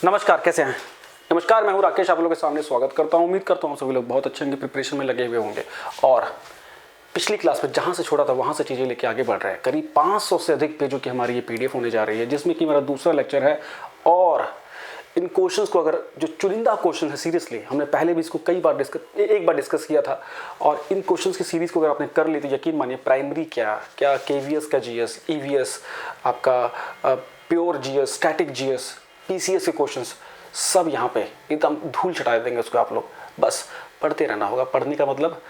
नमस्कार, कैसे हैं? नमस्कार, मैं हूं राकेश, आप लोगों के सामने स्वागत करता हूं। उम्मीद करता हूं सभी लोग बहुत अच्छे होंगे, प्रिपरेशन में लगे हुए होंगे और पिछली क्लास में जहां से छोड़ा था वहां से चीज़ें लेके आगे बढ़ रहे हैं। करीब 500 से अधिक पेजों की हमारी ये पीडीएफ होने जा रही है, जिसमें कि मेरा दूसरा लेक्चर है। और इन क्वेश्चंस को, अगर जो चुनिंदा क्वेश्चन है, सीरियसली हमने पहले भी इसको कई बार एक बार डिस्कस किया था, और इन क्वेश्चंस की सीरीज को अगर आपने कर ली तो यकीन मानिए प्राइमरी क्या केवीएस का जीएस, ईवीएस, आपका pure GS, static GS, PCS के क्वेश्चंस सब यहाँ पे एकदम धूल चटा देंगे उसको। आप लोग बस पढ़ते रहना होगा। पढ़ने का मतलब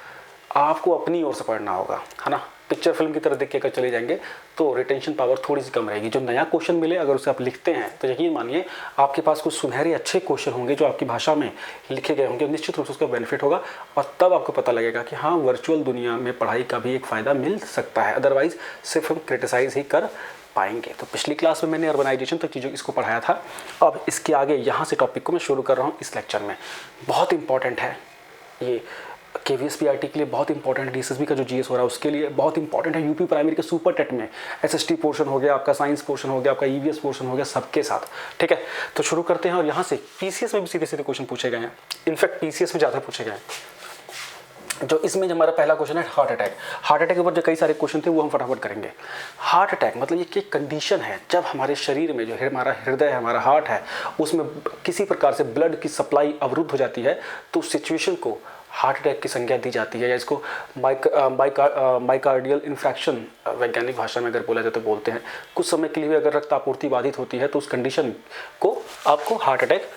आपको अपनी ओर से पढ़ना होगा, है ना। पिक्चर फिल्म की तरह देख के अगर चले जाएंगे तो रिटेंशन पावर थोड़ी सी कम रहेगी। जो नया क्वेश्चन मिले अगर उसे आप लिखते हैं तो यकीन मानिए आपके पास कुछ सुनहरे अच्छे क्वेश्चन होंगे जो आपकी भाषा में लिखे गए होंगे, निश्चित रूप से उसका बेनिफिट होगा। और तब आपको पता लगेगा कि हाँ, वर्चुअल दुनिया में पढ़ाई का भी एक फ़ायदा मिल सकता है, अदरवाइज सिर्फ हम क्रिटिसाइज ही कर पाएंगे। तो पिछली क्लास में मैंने अर्बनाइजेशन तक चीज़ों इसको पढ़ाया था। अब इसके आगे यहाँ से टॉपिक को मैं शुरू कर रहा हूँ इस लेक्चर में। बहुत इंपॉर्टेंट है ये, केवीएसपीआरटी के लिए बहुत इंपॉर्टेंट है, डीएसएसबी का जो जीएस हो रहा है उसके लिए बहुत इंपॉर्टेंट है, यूपी प्राइमरी के सुपर टेट में एसएसटी पोर्शन हो गया, आपका साइंस पोर्शन हो गया, आपका ईवीएस पोर्शन हो गया, सबके साथ। ठीक है, तो शुरू करते हैं। और यहाँ से पीसीएस में भी सीधे सीधे क्वेश्चन पूछे गए हैं, इनफैक्ट पीसीएस में ज़्यादा पूछे गए हैं। जो इसमें हमारा पहला क्वेश्चन है हार्ट अटैक। हार्ट अटैक के ऊपर जो कई सारे क्वेश्चन थे वो हम फटाफट करेंगे। हार्ट अटैक मतलब ये एक कंडीशन है जब हमारे शरीर में जो हमारा हृदय है, हमारा हार्ट है, उसमें किसी प्रकार से ब्लड की सप्लाई अवरुद्ध हो जाती है, तो उस सिचुएशन को हार्ट अटैक की संज्ञा दी जाती है, या इसको माइकार्डियल इन्फ्रैक्शन वैज्ञानिक भाषा में अगर बोला जाए तो बोलते हैं। कुछ समय के लिए भी अगर रक्त आपूर्ति बाधित होती है तो उस कंडीशन को आपको हार्ट अटैक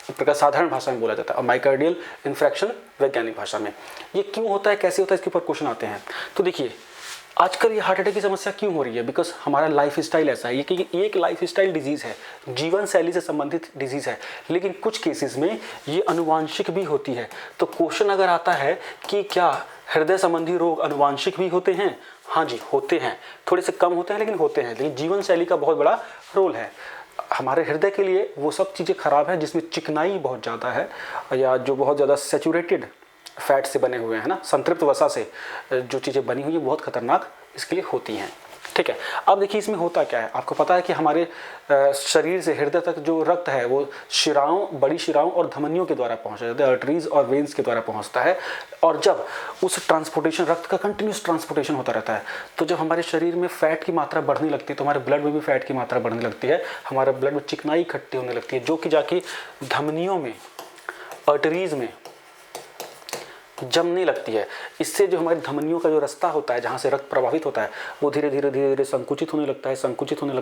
प्रकार साधारण भाषा में बोला जाता है, और माइकार्डियल इन्फ्रैक्शन वैज्ञानिक भाषा में। ये क्यों होता है, कैसे होता है, इसके ऊपर क्वेश्चन आते हैं। तो देखिए, आजकल ये हार्ट अटैक की समस्या क्यों हो रही है? बिकॉज हमारा लाइफ स्टाइल ऐसा है, ये कि एक लाइफ स्टाइल डिजीज़ है, जीवन शैली से संबंधित डिजीज़ है, लेकिन कुछ केसेस में ये अनुवांशिक भी होती है। तो क्वेश्चन अगर आता है कि क्या हृदय संबंधी रोग अनुवांशिक भी होते हैं? हाँ जी, होते हैं, थोड़े से कम होते हैं लेकिन होते हैं। लेकिन जीवन शैली का बहुत बड़ा रोल है। हमारे हृदय के लिए वो सब चीज़ें खराब है जिसमें चिकनाई बहुत ज़्यादा है, या जो बहुत ज़्यादा सैचुरेटेड फैट से बने हुए हैं ना, संतृप्त वसा से जो चीज़ें बनी हुई है, बहुत खतरनाक इसके लिए होती हैं। ठीक है, अब देखिए इसमें होता क्या है। आपको पता है कि हमारे शरीर से हृदय तक जो रक्त है वो शिराओं, बड़ी शिराओं और धमनियों के द्वारा पहुंचा जाता है, आर्टरीज और वेन्स के द्वारा पहुंचता है। और जब उस ट्रांसपोर्टेशन, रक्त का कंटिन्यूस ट्रांसपोर्टेशन होता रहता है, तो जब हमारे शरीर में फैट की मात्रा बढ़ने लगती है तो हमारे ब्लड में भी फैट की मात्रा बढ़ने लगती है, हमारे ब्लड में चिकनाई इकट्ठी होने लगती है, जो कि जाके धमनियों में, आर्टरीज में जमने लगती है। इससे जो हमारी धमनियों का जो रास्ता होता है जहाँ से रक्त प्रभावित होता है वो धीरे धीरे संकुचित होने लगता है, संकुचित होने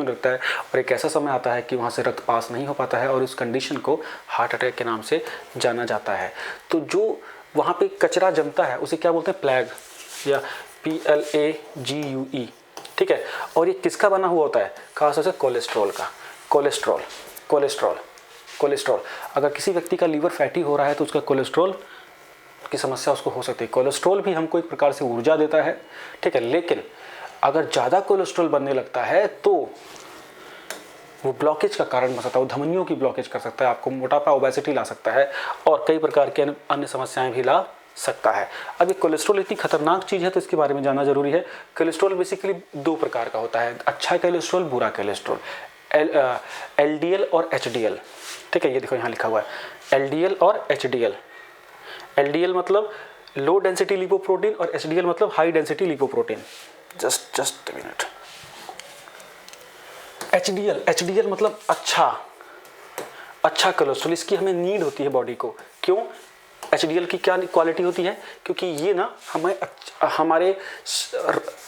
लगता है, और एक ऐसा समय आता है कि वहाँ से रक्त पास नहीं हो पाता है, और उस कंडीशन को हार्ट अटैक के नाम से जाना जाता है। तो जो वहाँ पे कचरा जमता है उसे क्या बोलते हैं? प्लैग, या PLAGUE। ठीक है, और ये किसका बना हुआ होता है? खासतौर से कोलेस्ट्रॉल का। कोलेस्ट्रॉल अगर किसी व्यक्ति का लीवर फैटी हो रहा है तो उसका कोलेस्ट्रॉल की समस्या उसको हो सकती है। कोलेस्ट्रॉल भी हमको एक प्रकार से ऊर्जा देता है, ठीक है, लेकिन अगर ज़्यादा कोलेस्ट्रॉल बनने लगता है तो वो ब्लॉकेज का कारण बन सकता है, वो धमनियों की ब्लॉकेज कर सकता है, आपको मोटापा, ओबेसिटी ला सकता है, और कई प्रकार के अन्य समस्याएं भी ला सकता है। अब ये कोलेस्ट्रॉल इतनी खतरनाक चीज़ है तो इसके बारे में जानना जरूरी है। कोलेस्ट्रॉल बेसिकली दो प्रकार का होता है, अच्छा कोलेस्ट्रॉल, बुरा कोलेस्ट्रॉल, LDL और HDL। ठीक है, ये देखो यहाँ लिखा हुआ है LDL और HDL। LDL मतलब लो डेंसिटी लिपोप्रोटीन और HDL मतलब high density lipoprotein. Just minute. HDL मतलब अच्छा कोलेस्ट्रॉल, इसकी हमें नीड होती है बॉडी को। क्यों? HDL की क्या क्वालिटी होती है? क्योंकि ये ना हमारे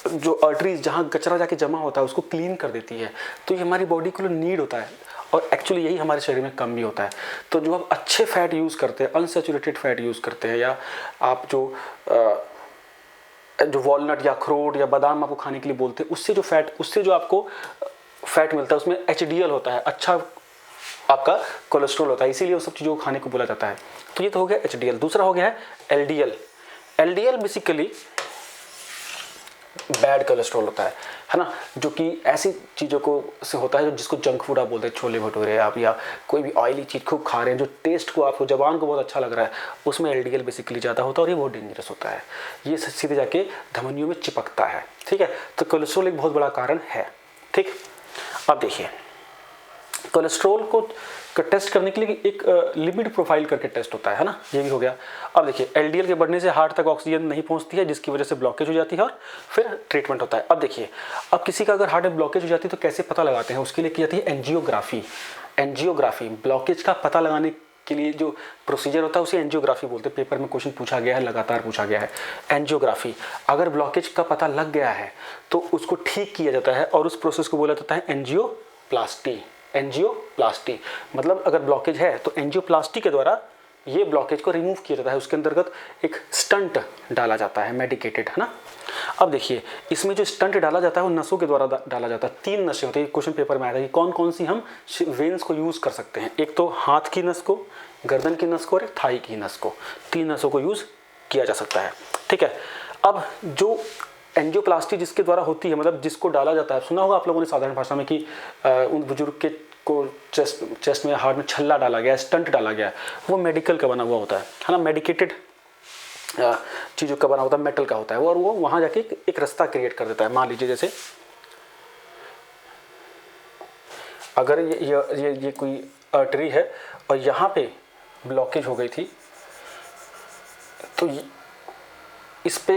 जो आर्टरीज जहाँ कचरा जाके जमा होता है उसको क्लीन कर देती है, तो ये हमारी बॉडी को नीड होता है, और एक्चुअली यही हमारे शरीर में कम भी होता है। तो जो आप अच्छे फैट यूज़ करते हैं, अनसैचुरेटेड फैट यूज़ करते हैं, या आप जो वॉलनट या अखरोट या बादाम आपको खाने के लिए बोलते हैं, उससे जो आपको फैट मिलता है उसमें HDL होता है, अच्छा आपका कोलेस्ट्रॉल होता है, इसीलिए उन सब चीज़ों को खाने को बोला जाता है। तो ये तो हो गया HDL। दूसरा हो गया है LDL बेसिकली बैड कोलेस्ट्रॉल होता है ना, जो कि ऐसी चीज़ों को से होता है जो जिसको जंक फूड आप बोलते हैं, छोले भटूरे आप, या कोई भी ऑयली चीज़ खूब खा रहे हैं, जो टेस्ट को आपको जबान को बहुत अच्छा लग रहा है, उसमें LDL बेसिकली ज़्यादा होता है, और ये बहुत डेंजरस होता है, ये सीधे जाके धमनियों में चिपकता है। ठीक है, तो कोलेस्ट्रॉल एक बहुत बड़ा कारण है। ठीक, अब देखिए कोलेस्ट्रॉल को टेस्ट करने के लिए एक लिपिड प्रोफाइल करके टेस्ट होता है ना, ये भी हो गया। अब देखिए एलडीएल के बढ़ने से हार्ट तक ऑक्सीजन नहीं पहुंचती है, जिसकी वजह से ब्लॉकेज हो जाती है और फिर ट्रीटमेंट होता है। अब देखिए, अब किसी का अगर हार्ट में ब्लॉकेज हो जाती है तो कैसे पता लगाते हैं, उसके लिए की जाती है एंजियोग्राफी। एंजियोग्राफी ब्लॉकेज का पता लगाने के लिए जो प्रोसीजर होता है उसे एंजियोग्राफी बोलते हैं। पेपर में क्वेश्चन पूछा गया है, लगातार पूछा गया है। एंजियोग्राफी, अगर ब्लॉकेज का पता लग गया है तो उसको ठीक किया जाता है और उस प्रोसेस को बोला जाता है एंजियोप्लास्टी। एंजियोप्लास्टी मतलब अगर ब्लॉकेज है तो एंजियोप्लास्टी के द्वारा ये ब्लॉकेज को रिमूव किया जाता है। उसके अंतर्गत एक स्टंट डाला जाता है, मेडिकेटेड, है ना। अब देखिए, इसमें जो स्टंट डाला जाता है वो नसों के द्वारा डाला जाता है। 3 नसें होती है, क्वेश्चन पेपर में आया था कि कौन कौन सी हम वेन्स को यूज़ कर सकते हैं। एक तो हाथ की नस को, गर्दन की नस को और एक थाई की नस को, 3 नसों को यूज़ किया जा सकता है, ठीक है। अब जो एंजियोप्लास्टी जिसके द्वारा होती है, मतलब जिसको डाला जाता है, सुना होगा आप लोगों ने साधारण भाषा में कि उन बुजुर्ग के को चेस्ट में, हार्ट में छल्ला डाला गया, स्टंट डाला गया, वो मेडिकल का बना हुआ होता है ना, मेडिकेटेड चीज़ों का बना होता है, मेटल का होता है, और वो वहाँ जाके एक रास्ता क्रिएट कर देता है। मान लीजिए जैसे अगर ये कोई आर्टरी है और यहाँ पे ब्लॉकेज हो गई थी, तो इस पे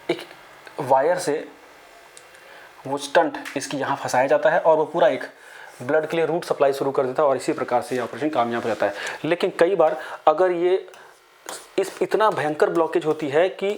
एक वायर से वो स्टंट इसकी यहाँ फंसाया जाता है और वो पूरा एक ब्लड के लिए रूट सप्लाई शुरू कर देता है और इसी प्रकार से ये ऑपरेशन कामयाब हो जाता है। लेकिन कई बार अगर ये इतना भयंकर ब्लॉकेज होती है कि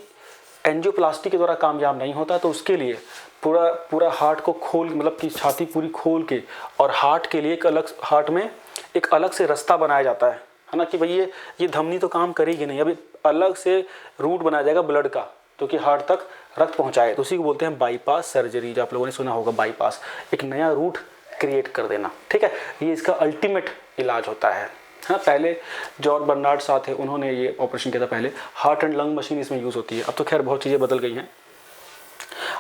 एंजियोप्लास्टी के द्वारा कामयाब नहीं होता, तो उसके लिए पूरा हार्ट को खोल, मतलब कि छाती पूरी खोल के, और हार्ट के लिए एक अलग, हार्ट में एक अलग से रास्ता बनाया जाता है ना, कि भाई ये धमनी तो काम करेगी नहीं, अभी अलग से रूट बनाया जाएगा ब्लड का, तो कि हार्ट तक रक्त पहुंचाए। तो उसी को बोलते हैं बाईपास सर्जरी, जो आप लोगों ने सुना होगा, बाईपास, एक नया रूट क्रिएट कर देना, ठीक है। ये इसका अल्टीमेट इलाज होता है। हाँ, पहले जॉर्ज बर्नार्ड शॉ थे, उन्होंने ये ऑपरेशन किया था पहले। हार्ट एंड लंग मशीन इसमें यूज़ होती है, अब तो खैर बहुत चीज़ें बदल गई हैं।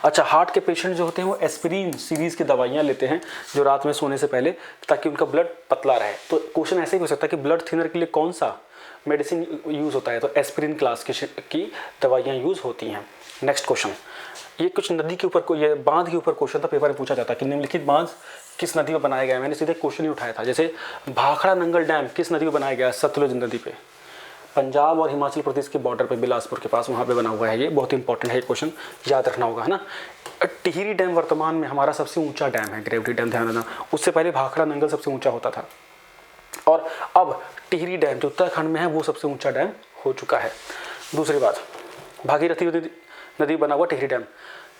अच्छा, हार्ट के पेशेंट जो होते हैं वो एस्पिरिन सीरीज़ की दवाइयाँ लेते हैं जो रात में सोने से पहले, ताकि उनका ब्लड पतला रहे। तो क्वेश्चन ऐसे ही हो सकता है कि ब्लड थिनर के लिए कौन सा मेडिसिन यूज़ होता है, तो एस्पिरिन क्लास की दवाइयाँ यूज़ होती हैं। नेक्स्ट क्वेश्चन, ये कुछ नदी के ऊपर, ये बांध के ऊपर क्वेश्चन था, पेपर में पूछा जाता है कि निम्नलिखित बांध किस नदी में बनाया गया है। मैंने सीधे क्वेश्चन ही उठाया था, जैसे भाखड़ा नंगल डैम किस नदी में बनाया गया है, सतलुज नदी पे, पंजाब और हिमाचल प्रदेश के बॉर्डर पे, बिलासपुर के पास, वहाँ पे बना हुआ है। ये बहुत इंपॉर्टेंट है, क्वेश्चन याद रखना होगा, है ना। टिहरी डैम वर्तमान में हमारा सबसे ऊंचा डैम है, ग्रेविटी डैम, ध्यान देना। उससे पहले भाखड़ा नंगल सबसे ऊंचा होता था, और अब टिहरी डैम जो उत्तराखंड में है वो सबसे ऊंचा डैम हो चुका है। दूसरी बात, भागीरथी नदी बना हुआ टिहरी डैम।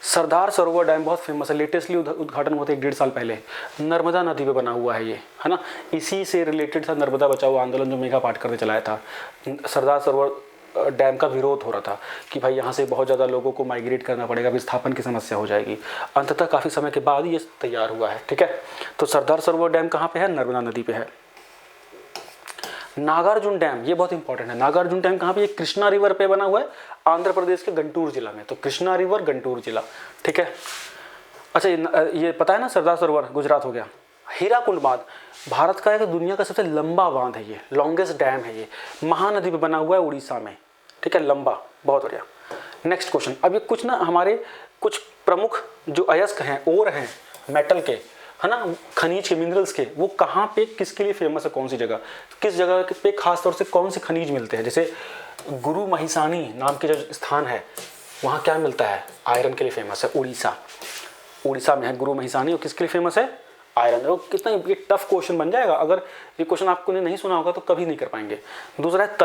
सरदार सरोवर डैम बहुत फेमस है, लेटेस्टली उद्घाटन हुआ था 1-1.5 साल पहले, नर्मदा नदी पे बना हुआ है ये, है ना। इसी से रिलेटेड था नर्मदा बचाओ आंदोलन जो मेघा पाटकर ने चलाया था। सरदार सरोवर डैम का विरोध हो रहा था कि भाई यहाँ से बहुत ज़्यादा लोगों को माइग्रेट करना पड़ेगा, विस्थापन की समस्या हो जाएगी। अंततः काफ़ी समय के बाद ये तैयार हुआ है, ठीक है। तो सरदार सरोवर डैम कहाँ पे है, नर्मदा नदी पे है। नागार्जुन डैम, ये बहुत इंपॉर्टेंट है। नागार्जुन डैम कहाँ पे, ये कृष्णा रिवर पे बना हुआ है, आंध्र प्रदेश के गंटूर जिला में। तो कृष्णा रिवर, गंटूर जिला, ठीक है। अच्छा, ये पता है ना, सरदार सरोवर गुजरात हो गया। हीराकुंड बांध भारत का एक, दुनिया का सबसे लंबा बांध है ये, लॉन्गेस्ट डैम है ये, महानदी पे बना हुआ है उड़ीसा में, ठीक है, लंबा, बहुत बढ़िया। नेक्स्ट क्वेश्चन, अब ये कुछ ना हमारे कुछ प्रमुख जो अयस्क हैं, ओर हैं मेटल के, है ना, खनिज के, मिनरल्स के, वो कहाँ पे किसके लिए फेमस है, कौन सी जगह, किस जगह पे खास तौर से कौन से खनिज मिलते हैं। जैसे गुरु महिसानी नाम के जो स्थान है, वहाँ क्या मिलता है, आयरन के लिए फेमस है। उड़ीसा में है गुरु महिसानी, और किसके लिए फेमस है, आयरन। वो कितना ये टफ क्वेश्चन बन जाएगा, अगर ये क्वेश्चन आपको नहीं सुना होगा तो कभी नहीं कर पाएंगे। दूसरा है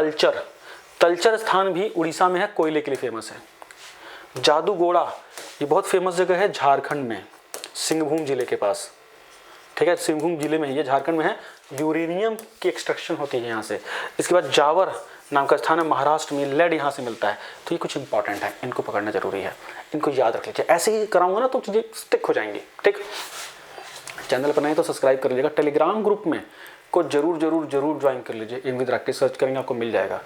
तलचर स्थान भी उड़ीसा में है, कोयले के लिए फेमस है। जादूगोड़ा, ये बहुत फेमस जगह है झारखंड में, सिंहभूम जिले के पास, ठीक है, सिंहभूम जिले में है ये, झारखंड में है। यूरेनियम की एक्सट्रैक्शन होती है यहाँ से। इसके बाद जावर नाम का स्थान है महाराष्ट्र में, लेड यहाँ से मिलता है। तो ये कुछ इंपॉर्टेंट है, इनको पकड़ना जरूरी है, इनको याद रख लीजिए। ऐसे ही कराऊंगा ना तो चीज़ें स्टिक हो जाएंगी, ठीक। चैनल पर नहीं तो सब्सक्राइब कर लीजिएगा। टेलीग्राम ग्रुप में को जरूर ज्वाइन कर लीजिए, एम विद राकेश सर्च करेंगे आपको मिल जाएगा।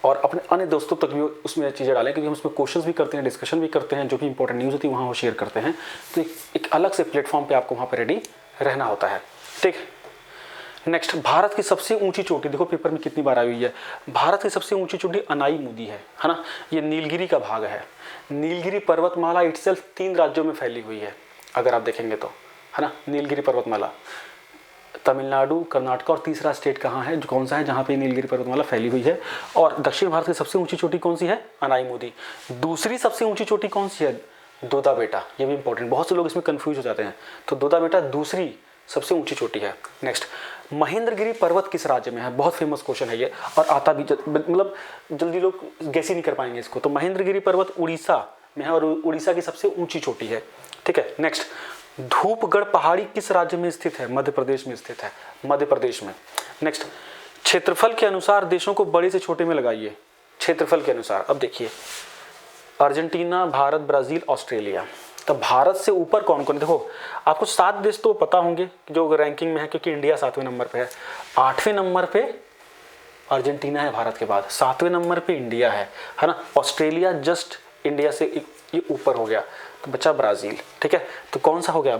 और अपने अन्य दोस्तों तक भी उसमें चीज़ें डालें, क्योंकि हम उसमें क्वेश्चंस भी करते हैं, डिस्कशन भी करते हैं, जो भी इंपॉर्टेंट न्यूज़ होती है वहाँ वो शेयर करते हैं। तो एक अलग से प्लेटफॉर्म पे आपको वहाँ पे रेडी रहना होता है, ठीक। नेक्स्ट, भारत की सबसे ऊंची चोटी, देखो पेपर में कितनी बार आई हुई है, भारत की सबसे ऊंची चोटी अनाईमुदी है ना। ये नीलगिरी का भाग है। नीलगिरी पर्वतमाला इटसेल्फ 3 राज्यों में फैली हुई है, अगर आप देखेंगे तो, है ना। नीलगिरी पर्वतमाला तमिलनाडु, कर्नाटक और तीसरा स्टेट कहाँ है, जो कौन सा है जहाँ पे नीलगिरी पर्वतमाला फैली हुई है। और दक्षिण भारत की सबसे ऊंची चोटी कौन सी है, अनाईमुदी। दूसरी सबसे ऊंची चोटी कौन सी है, दोदा बेटा। ये भी इंपॉर्टेंट, बहुत से लोग इसमें कंफ्यूज हो जाते हैं। तो दोदा बेटा दूसरी सबसे ऊंची चोटी है। नेक्स्ट, महेंद्रगिरी पर्वत किस राज्य में है, बहुत फेमस क्वेश्चन है ये, और आता भी मतलब जल्दी लोग गैस ही नहीं कर पाएंगे इसको। तो महेंद्रगिरी पर्वत उड़ीसा में है और उड़ीसा की सबसे ऊंची चोटी है, ठीक है। नेक्स्ट, धूपगढ़ पहाड़ी किस राज्य में स्थित है, मध्य प्रदेश में स्थित है, मध्य प्रदेश में। नेक्स्ट, क्षेत्रफल के अनुसार देशों को बड़े से छोटे में लगाइए, क्षेत्रफल के अनुसार। अब देखिए, अर्जेंटीना, भारत, ब्राजील, ऑस्ट्रेलिया। तो भारत से ऊपर कौन कौन, देखो आपको 7 देश तो पता होंगे जो रैंकिंग में है, क्योंकि इंडिया 7वें नंबर पे है। 8वें नंबर पे अर्जेंटीना है भारत के बाद, 7वें नंबर पे इंडिया है ना। ऑस्ट्रेलिया जस्ट इंडिया से ये ऊपर हो गया, तो बचा ब्राजील, ठीक है। तो कौन सा हो गया,